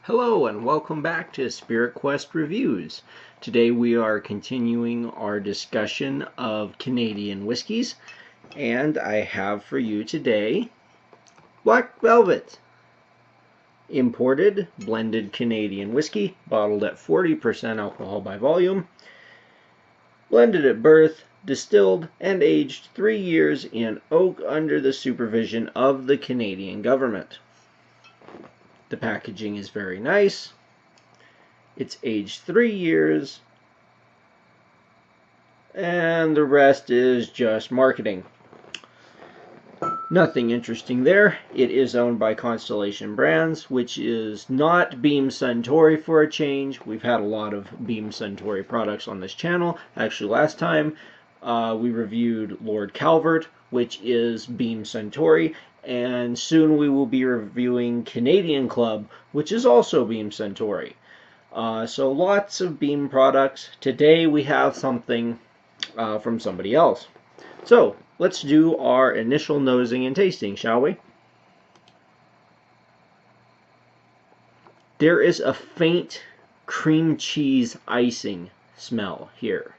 Hello and welcome back to Spirit Quest Reviews. Today we are continuing our discussion of Canadian whiskeys, and I have for you today Black Velvet, imported blended Canadian whiskey, bottled at 40% alcohol by volume, blended at birth, distilled and aged 3 years in oak under the supervision of the Canadian government. The packaging is very nice. It's aged 3 years. And the rest is just marketing. Nothing interesting there. It is owned by Constellation Brands, which is not Beam Suntory for a change. We've had a lot of Beam Suntory products on this channel. Actually, last time we reviewed Lord Calvert, which is Beam Suntory. And soon we will be reviewing Canadian Club, which is also Beam Suntory. So lots of Beam products. Today we have something from somebody else. So let's do our initial nosing and tasting, shall we? There is a faint cream cheese icing smell here.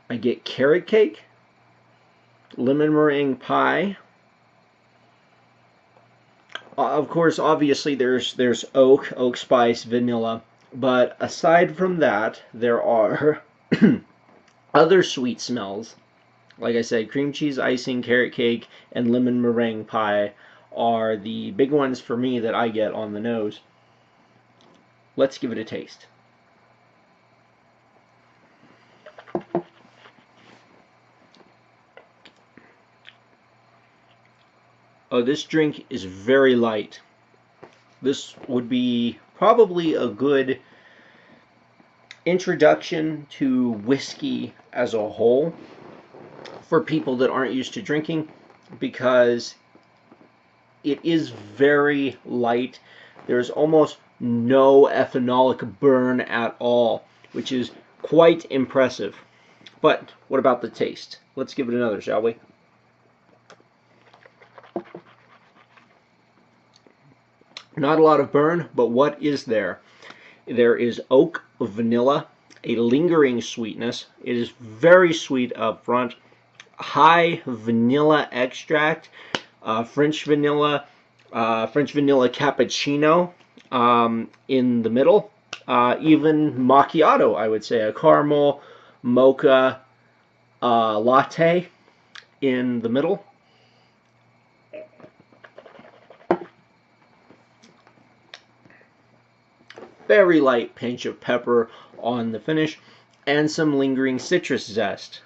I get carrot cake, lemon meringue pie. Of course, obviously there's oak spice, vanilla, but aside from that, there are other sweet smells. Like I said, cream cheese icing, carrot cake, and lemon meringue pie are the big ones for me that I get on the nose. Let's give it a taste. Oh, this drink is very light. This would be probably a good introduction to whiskey as a whole for people that aren't used to drinking, because it is very light. There's almost no ethanolic burn at all, which is quite impressive. But what about the taste? Let's give it another, shall we? Not a lot of burn, but what is there? There is oak, vanilla, a lingering sweetness. It is very sweet up front. High vanilla extract, French vanilla cappuccino in the middle. Even macchiato, I would say, a caramel mocha latte in the middle. Very light pinch of pepper on the finish, and some lingering citrus zest.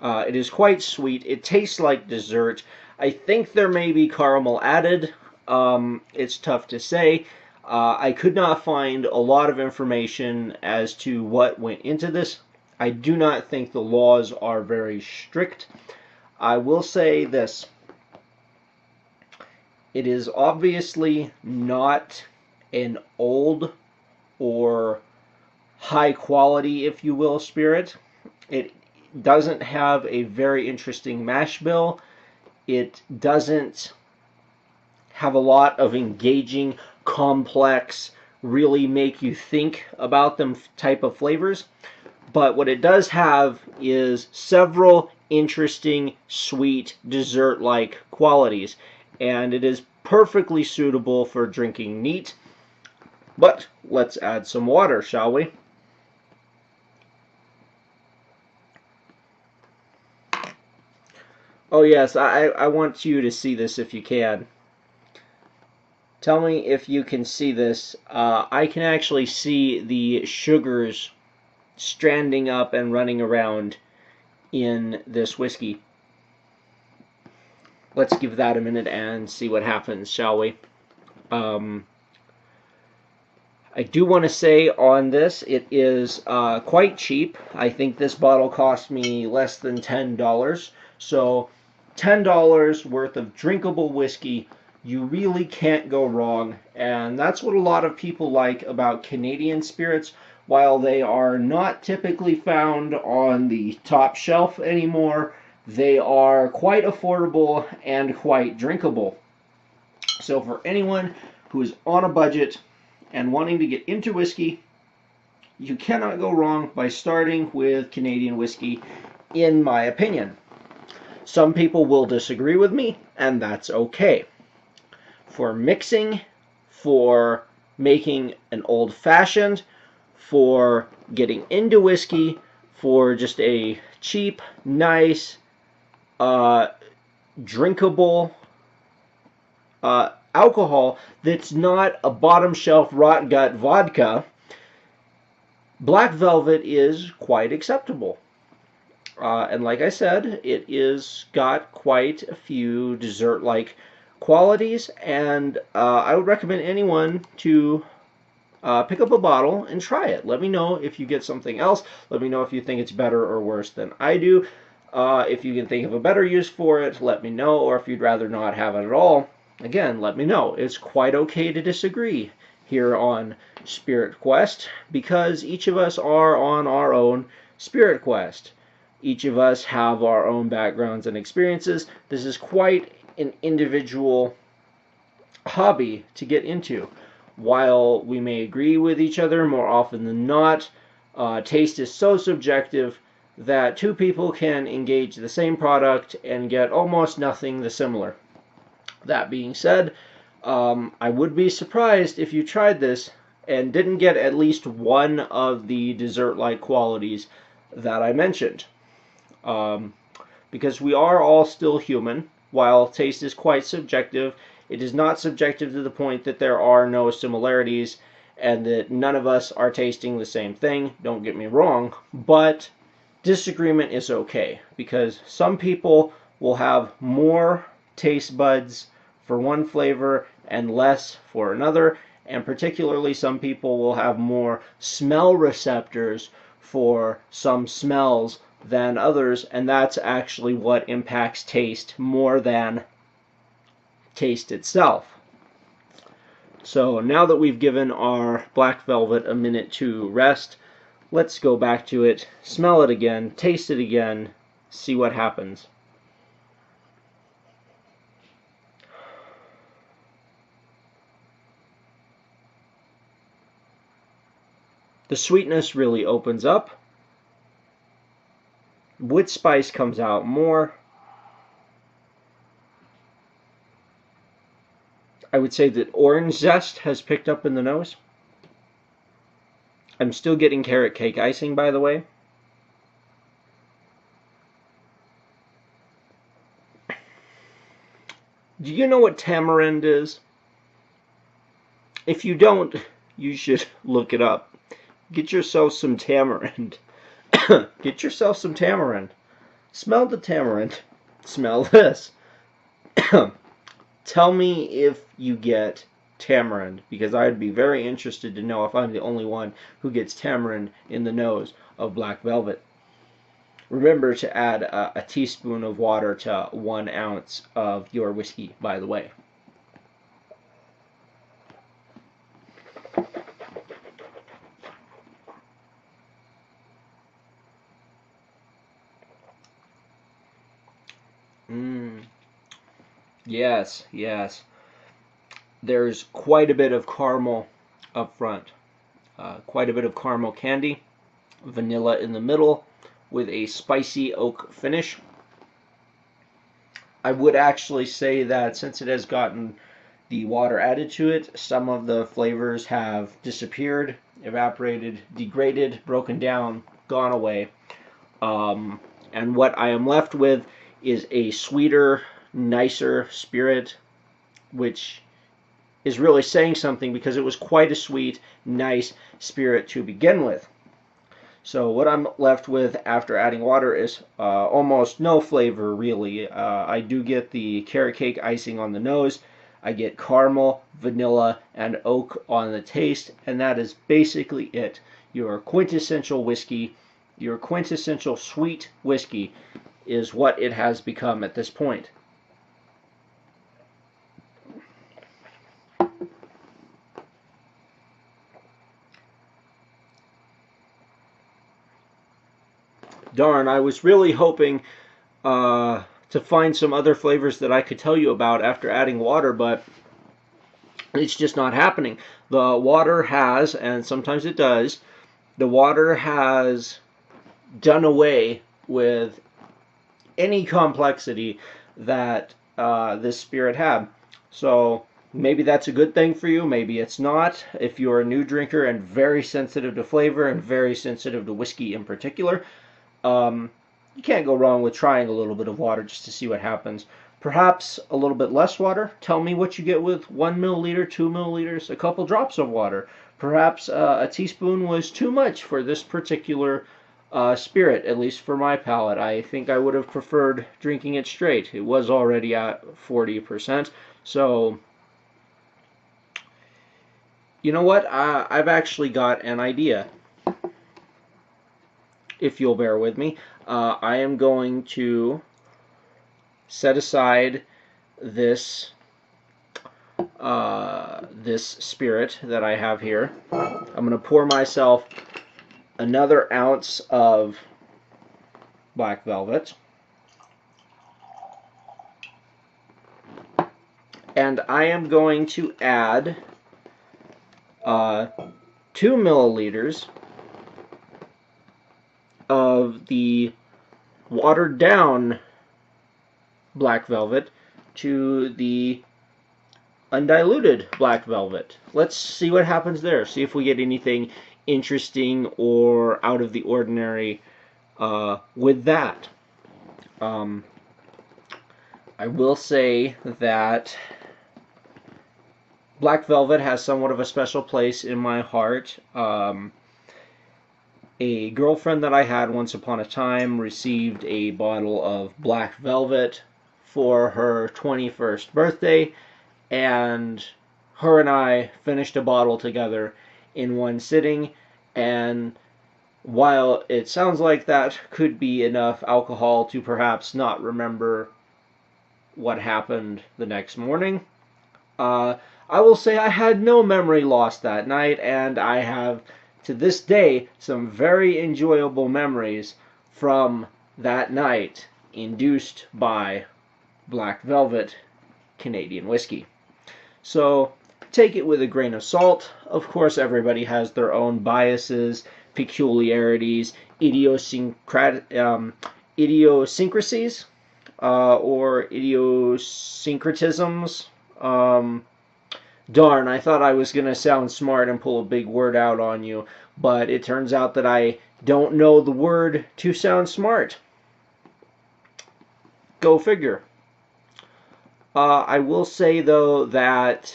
It is quite sweet. It tastes like dessert. I think there may be caramel added. It's tough to say. I could not find a lot of information as to what went into this. I do not think the laws are very strict. I will say this. It is obviously not an old or high quality, if you will, spirit. It doesn't have a very interesting mash bill. It doesn't have a lot of engaging, complex, really make you think about them type of flavors. But what it does have is several interesting, sweet, dessert-like qualities. And it is perfectly suitable for drinking neat. But let's add some water, shall we? Oh yes, I want you to see this if you can. Tell me if you can see this. I can actually see the sugars stranding up and running around in this whiskey. Let's give that a minute and see what happens, shall we? I do want to say on this, it is quite cheap. I think this bottle cost me less than $10. So $10 worth of drinkable whiskey, you really can't go wrong. And that's what a lot of people like about Canadian spirits. While they are not typically found on the top shelf anymore, they are quite affordable and quite drinkable. So for anyone who is on a budget and wanting to get into whiskey, you cannot go wrong by starting with Canadian whiskey, in my opinion. Some people will disagree with me, and that's okay. For mixing, for making an old-fashioned, for getting into whiskey, for just a cheap, nice, drinkable alcohol that's not a bottom shelf rot gut vodka, Black Velvet is quite acceptable. And like I said, it is got quite a few dessert-like qualities, and I would recommend anyone to pick up a bottle and try it. Let me know if you get something else. Let me know if you think it's better or worse than I do. If you can think of a better use for it, let me know, or if you'd rather not have it at all, again, let me know. It's quite okay to disagree here on Spirit Quest, because each of us are on our own Spirit Quest. Each of us have our own backgrounds and experiences. This is quite an individual hobby to get into. While we may agree with each other more often than not, taste is so subjective that two people can engage the same product and get almost nothing the similar. That being said, I would be surprised if you tried this and didn't get at least one of the dessert-like qualities that I mentioned. Because we are all still human. While taste is quite subjective, it is not subjective to the point that there are no similarities and that none of us are tasting the same thing. Don't get me wrong, but disagreement is okay, because some people will have more taste buds for one flavor and less for another, and particularly some people will have more smell receptors for some smells than others, and that's actually what impacts taste more than taste itself. So now that we've given our Black Velvet a minute to rest, let's go back to it, smell it again, taste it again, see what happens. The sweetness really opens up. Wood spice comes out more. I would say that orange zest has picked up in the nose. I'm still getting carrot cake icing, by the way. Do you know what tamarind is? If you don't, you should look it up. Get yourself some tamarind. Get yourself some tamarind. Smell the tamarind. Smell this. Tell me if you get tamarind, because I'd be very interested to know if I'm the only one who gets tamarind in the nose of Black Velvet. Remember to add a teaspoon of water to 1 ounce of your whiskey, by the way. Yes, yes. There's quite a bit of caramel up front. Quite a bit of caramel candy. Vanilla in the middle with a spicy oak finish. I would actually say that since it has gotten the water added to it, some of the flavors have disappeared, evaporated, degraded, broken down, gone away. And what I am left with is a sweeter, nicer spirit, which is really saying something because it was quite a sweet, nice spirit to begin with. So what I'm left with after adding water is almost no flavor, really. I do get the carrot cake icing on the nose. I get caramel, vanilla, and oak on the taste, and that is basically it. Your quintessential whiskey, your quintessential sweet whiskey, is what it has become at this point. Darn, I was really hoping to find some other flavors that I could tell you about after adding water, but It's just not happening. The water has, and sometimes it does, the water has done away with any complexity that this spirit had. So maybe that's a good thing for you, maybe it's not. If you're a new drinker and very sensitive to flavor and very sensitive to whiskey in particular, you can't go wrong with trying a little bit of water just to see what happens. Perhaps a little bit less water. Tell me what you get with 1 milliliter, 2 milliliters, a couple drops of water. Perhaps a teaspoon was too much for this particular spirit, at least for my palate. I think I would have preferred drinking it straight. It was already at 40%. So, you know what? I've actually got an idea. If you'll bear with me, I am going to set aside this this spirit that I have here. I'm going to pour myself another ounce of black velvet, and I am going to add 2 milliliters of the watered down black velvet to the undiluted black velvet. Let's see what happens there. See if we get anything interesting or out of the ordinary with that. I will say that black velvet has somewhat of a special place in my heart. A girlfriend that I had once upon a time received a bottle of black velvet for her 21st birthday, and her and I finished a bottle together in one sitting. And while it sounds like that could be enough alcohol to perhaps not remember what happened the next morning, I will say I had no memory loss that night, and I have to this day some very enjoyable memories from that night induced by black velvet Canadian whiskey. So take it with a grain of salt. Of course, everybody has their own biases, peculiarities, idiosyncrasies, or idiosyncratisms. Darn, I thought I was going to sound smart and pull a big word out on you, but it turns out that I don't know the word to sound smart. Go figure. I will say, though, that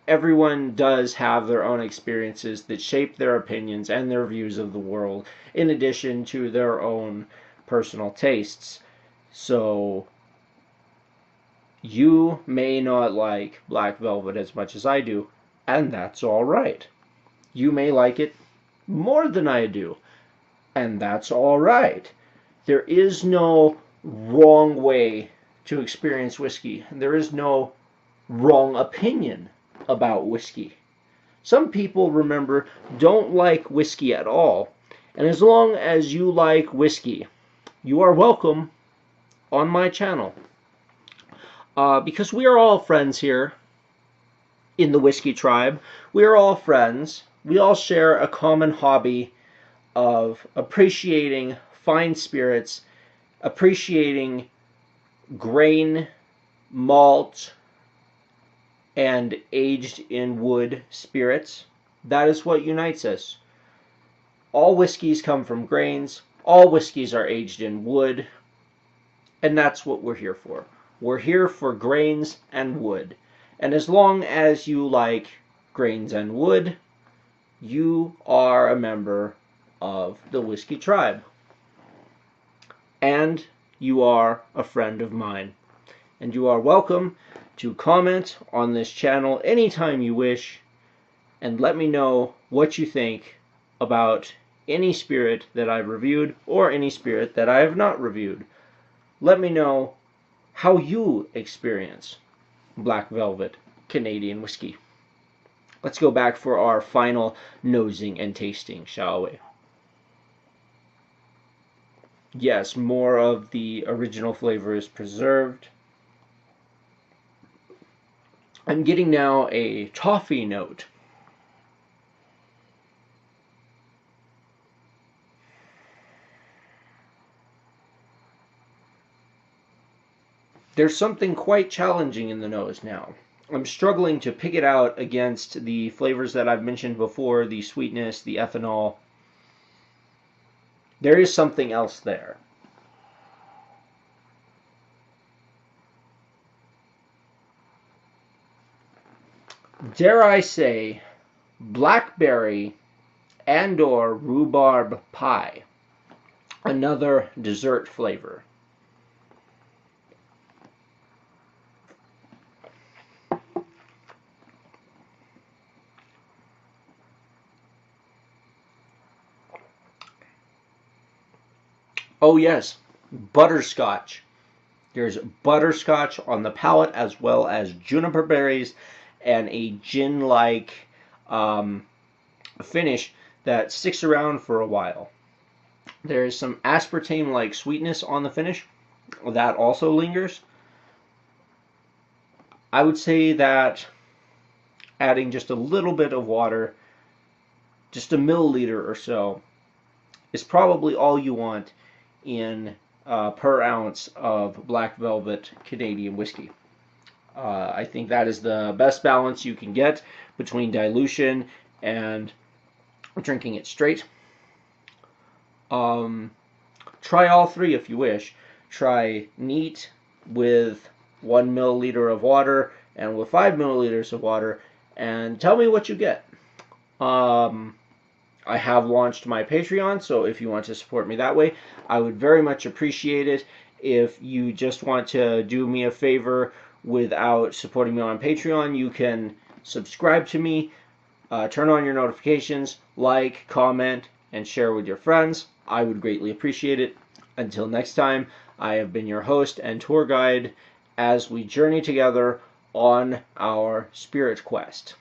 everyone does have their own experiences that shape their opinions and their views of the world, in addition to their own personal tastes. So you may not like black velvet as much as I do, and that's all right. You may like it more than I do, and that's all right. There is no wrong way to experience whiskey. There is no wrong opinion about whiskey. Some people, remember, don't like whiskey at all, and as long as you like whiskey, you are welcome on my channel. Because we are all friends here in the Whiskey Tribe. We are all friends. We all share a common hobby of appreciating fine spirits, appreciating grain, malt, and aged in wood spirits. That is what unites us. All whiskeys come from grains. All whiskeys are aged in wood. And that's what we're here for. We're here for grains and wood. And as long as you like grains and wood, you are a member of the Whiskey Tribe. And you are a friend of mine. And you are welcome to comment on this channel anytime you wish, and let me know what you think about any spirit that I've reviewed or any spirit that I have not reviewed. Let me know how you experience black velvet Canadian whiskey. Let's go back for our final nosing and tasting, shall we? Yes, more of the original flavor is preserved. I'm getting now a toffee note. There's something quite challenging in the nose now. I'm struggling to pick it out against the flavors that I've mentioned before, the sweetness, the ethanol. There is something else there. Dare I say, blackberry and or rhubarb pie. Another dessert flavor. Oh yes, butterscotch. There's butterscotch on the palate as well as juniper berries and a gin-like finish that sticks around for a while. There is some aspartame-like sweetness on the finish that also lingers. I would say that adding just a little bit of water, just a milliliter or so, is probably all you want in per ounce of Black Velvet Canadian whiskey. I think that is the best balance you can get between dilution and drinking it straight. Try all three if you wish. Try neat with 1 milliliter of water and with 5 milliliters of water, and tell me what you get. I have launched my Patreon, so if you want to support me that way, I would very much appreciate it. If you just want to do me a favor without supporting me on Patreon, you can subscribe to me, turn on your notifications, like, comment, and share with your friends. I would greatly appreciate it. Until next time, I have been your host and tour guide as we journey together on our spirit quest.